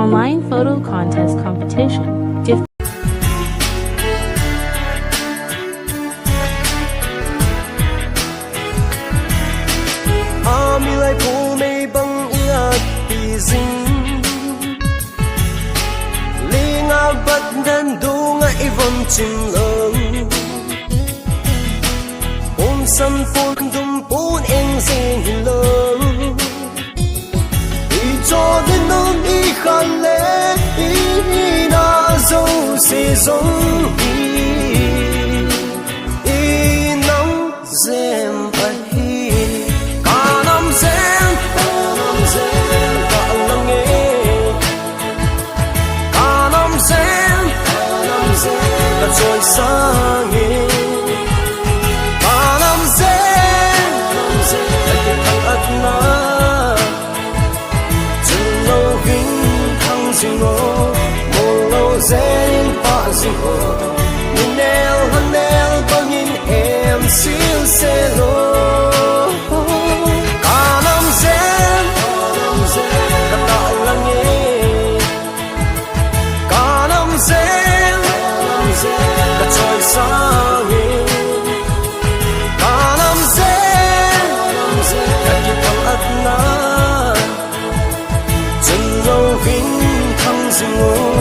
online photo contest competition. Mi lai phu mei bang ia pi zing li nga bat dan du nga ivon chin leng san pun dum pun eng zing leng i cho đến non i khan le i na zo se zong i nong zem pa hi ka nam zem ka lang e ka nam zem ka choi sang e Zen pa sing ho nel hanel bangin em sil se lo kanam zen ka ta lang e kanam zen ka choi sang e kanam zen ka ki pang at na chen lo vinh thăng sing ho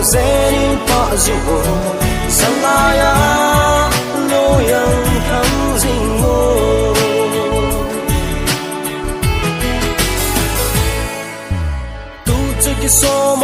Zen pa sing ho Salaya lo yang thang sing ho Tu che ki so